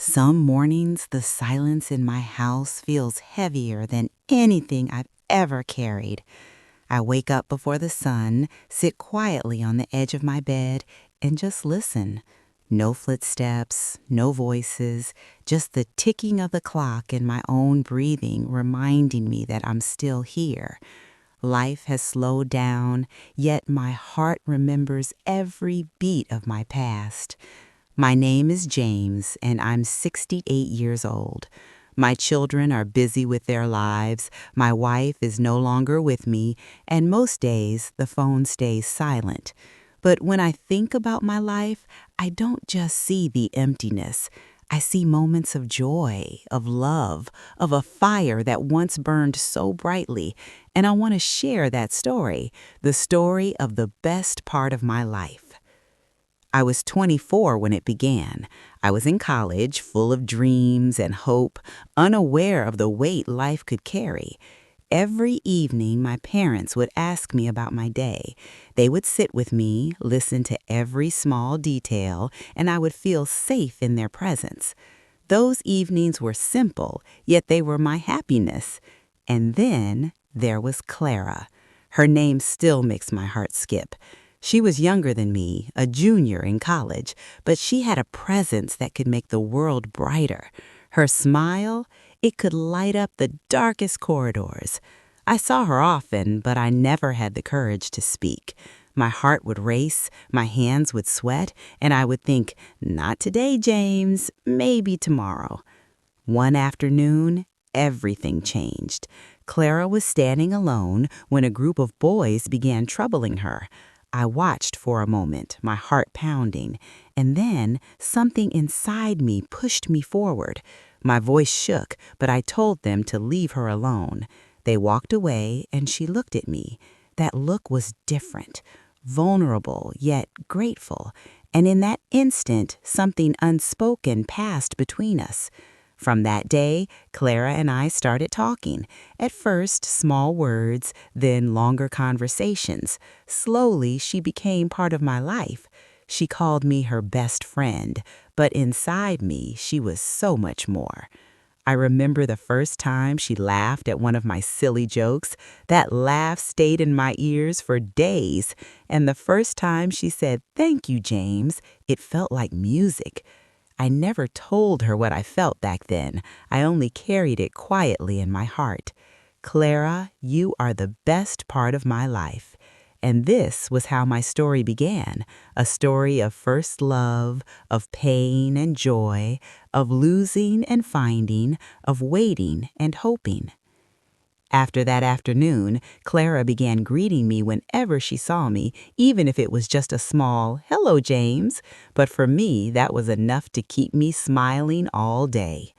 Some mornings, the silence in my house feels heavier than anything I've ever carried. I wake up before the sun, sit quietly on the edge of my bed, and just listen. No footsteps, no voices, just the ticking of the clock and my own breathing reminding me that I'm still here. Life has slowed down, yet my heart remembers every beat of my past. My name is James, and I'm 68 years old. My children are busy with their lives, my wife is no longer with me, and most days the phone stays silent. But when I think about my life, I don't just see the emptiness. I see moments of joy, of love, of a fire that once burned so brightly, and I want to share that story, the story of the best part of my life. I was 24 when it began. I was in college, full of dreams and hope, unaware of the weight life could carry. Every evening, my parents would ask me about my day. They would sit with me, listen to every small detail, and I would feel safe in their presence. Those evenings were simple, yet they were my happiness. And then there was Clara. Her name still makes my heart skip. She was younger than me, a junior in college, but she had a presence that could make the world brighter. Her smile, it could light up the darkest corridors. I saw her often, but I never had the courage to speak. My heart would race, my hands would sweat, and I would think, not today, James, maybe tomorrow. One afternoon, everything changed. Clara was standing alone when a group of boys began troubling her. I watched for a moment, my heart pounding, and then something inside me pushed me forward. My voice shook, but I told them to leave her alone. They walked away, and she looked at me. That look was different, vulnerable yet grateful, and in that instant, something unspoken passed between us. From that day, Clara and I started talking. At first, small words, then longer conversations. Slowly, she became part of my life. She called me her best friend, but inside me, she was so much more. I remember the first time she laughed at one of my silly jokes. That laugh stayed in my ears for days. And the first time she said, "Thank you, James," it felt like music. I never told her what I felt back then. I only carried it quietly in my heart. Clara, you are the best part of my life. And this was how my story began, a story of first love, of pain and joy, of losing and finding, of waiting and hoping. After that afternoon, Clara began greeting me whenever she saw me, even if it was just a small, "Hello, James." But for me, that was enough to keep me smiling all day.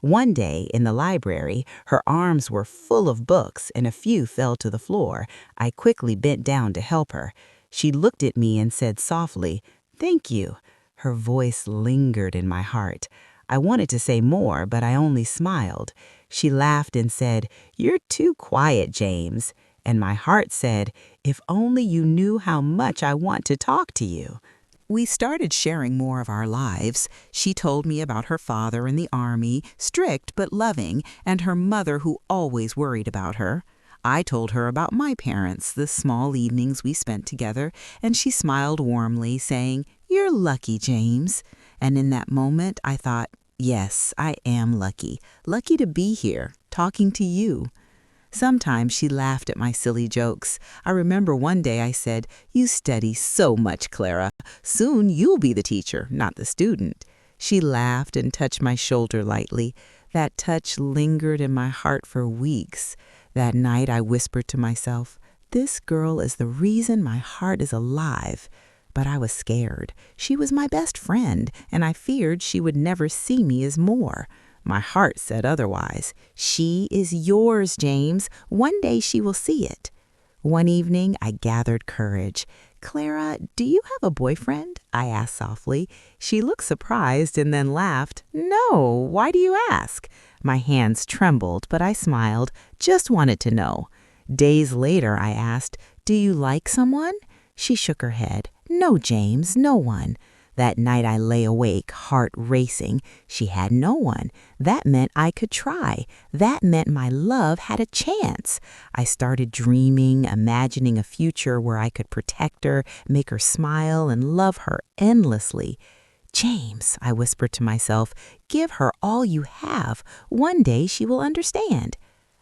One day, in the library, her arms were full of books and a few fell to the floor. I quickly bent down to help her. She looked at me and said softly, "Thank you." Her voice lingered in my heart. I wanted to say more, but I only smiled. She laughed and said, "You're too quiet, James." And my heart said, "If only you knew how much I want to talk to you." We started sharing more of our lives. She told me about her father in the army, strict but loving, and her mother who always worried about her. I told her about my parents, the small evenings we spent together, and she smiled warmly, saying, "You're lucky, James." And in that moment, I thought, yes, I am lucky. Lucky to be here, talking to you. Sometimes she laughed at my silly jokes. I remember one day I said, "You study so much, Clara. Soon you'll be the teacher, not the student." She laughed and touched my shoulder lightly. That touch lingered in my heart for weeks. That night I whispered to myself, "This girl is the reason my heart is alive." But I was scared. She was my best friend, and I feared she would never see me as more. My heart said otherwise. "She is yours, James. One day she will see it." One evening, I gathered courage. "Clara, do you have a boyfriend?" I asked softly. She looked surprised and then laughed. "No, why do you ask?" My hands trembled, but I smiled, just wanted to know. Days later, I asked, "Do you like someone?" She shook her head. "No, James, no one." That night I lay awake, heart racing. She had no one. That meant I could try. That meant my love had a chance. I started dreaming, imagining a future where I could protect her, make her smile, and love her endlessly. James, I whispered to myself, give her all you have. One day she will understand.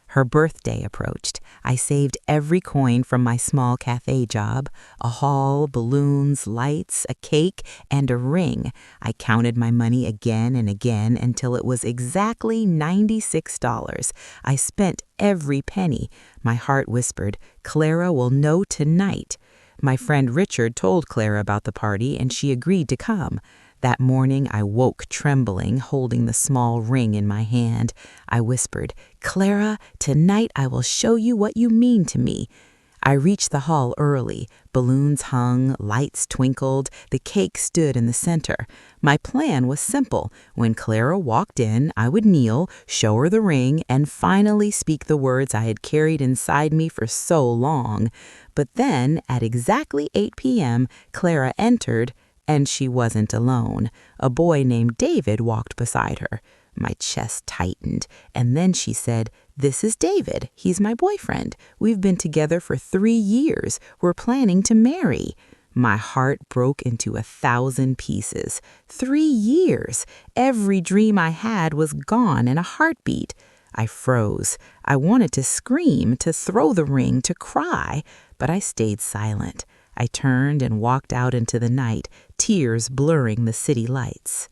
Her birthday approached. I saved every coin from my small cafe job, a haul, balloons, lights, a cake, and a ring. I counted my money again and again until it was exactly $96. I spent every penny. My heart whispered, Clara will know tonight. My friend Richard told Clara about the party, and she agreed to come. That morning I woke trembling, holding the small ring in my hand. I whispered, Clara, tonight I will show you what you mean to me. I reached the hall early. Balloons hung, lights twinkled, the cake stood in the center. My plan was simple. When Clara walked in, I would kneel, show her the ring, and finally speak the words I had carried inside me for so long. But then, at exactly 8 p.m., Clara entered, and she wasn't alone. A boy named David walked beside her. My chest tightened, and then she said, This is David. He's my boyfriend. We've been together for 3 years. We're planning to marry. My heart broke into 1,000 pieces. 3 years. Every dream I had was gone in a heartbeat. I froze. I wanted to scream, to throw the ring, to cry, but I stayed silent. I turned and walked out into the night, tears blurring the city lights.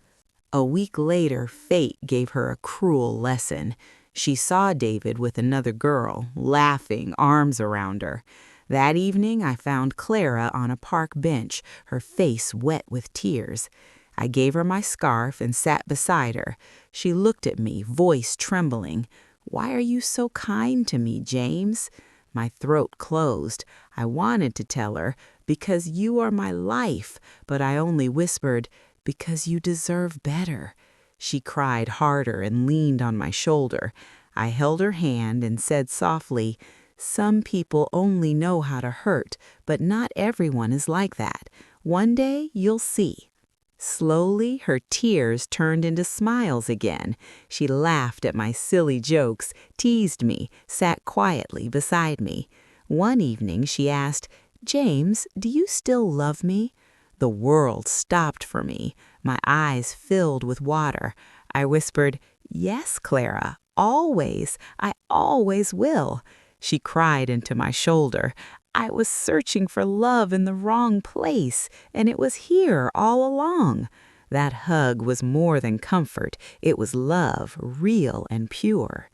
A week later, fate gave her a cruel lesson. She saw David with another girl, laughing, arms around her. That evening, I found Clara on a park bench, her face wet with tears. I gave her my scarf and sat beside her. She looked at me, voice trembling. Why are you so kind to me, James? My throat closed. I wanted to tell her, because you are my life, but I only whispered, because you deserve better. She cried harder and leaned on my shoulder. I held her hand and said softly, Some people only know how to hurt, but not everyone is like that. One day you'll see. Slowly, her tears turned into smiles again. She laughed at my silly jokes, teased me, sat quietly beside me. One evening she asked, James, do you still love me? The world stopped for me. My eyes filled with water. I whispered, Yes, Clara, always. I always will. She cried into my shoulder. I was searching for love in the wrong place, and it was here all along. That hug was more than comfort. It was love, real and pure.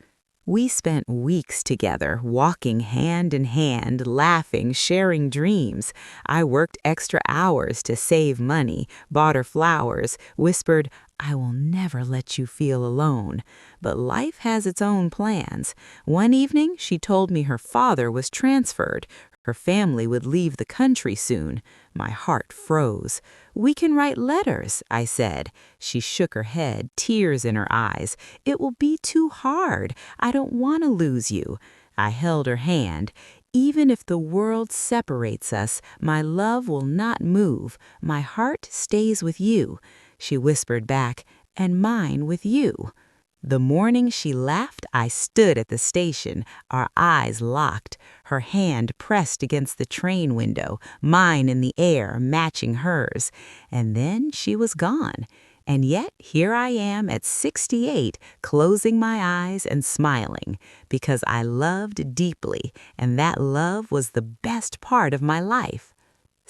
We spent weeks together, walking hand in hand, laughing, sharing dreams. I worked extra hours to save money, bought her flowers, whispered, I will never let you feel alone. But life has its own plans. One evening, she told me her father was transferred. Her family would leave the country soon. My heart froze. We can write letters, I said. She shook her head, tears in her eyes. It will be too hard. I don't want to lose you. I held her hand. Even if the world separates us, my love will not move. My heart stays with you. She whispered back, and mine with you. The morning she left, I stood at the station, our eyes locked, her hand pressed against the train window, mine in the air, matching hers. And then she was gone. And yet here I am at 68, closing my eyes and smiling, because I loved deeply, and that love was the best part of my life.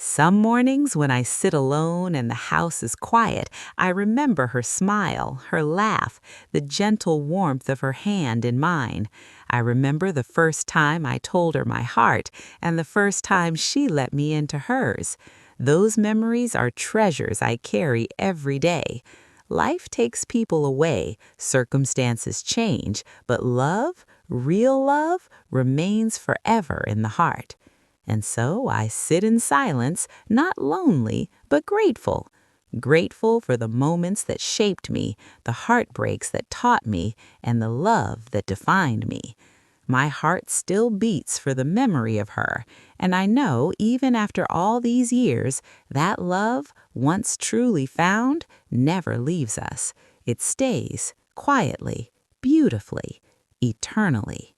Some mornings when I sit alone and the house is quiet, I remember her smile, her laugh, the gentle warmth of her hand in mine. I remember the first time I told her my heart and the first time she let me into hers. Those memories are treasures I carry every day. Life takes people away, circumstances change, but love, real love, remains forever in the heart. And so I sit in silence, not lonely, but grateful. Grateful for the moments that shaped me, the heartbreaks that taught me, and the love that defined me. My heart still beats for the memory of her, and I know even after all these years, that love, once truly found, never leaves us. It stays quietly, beautifully, eternally.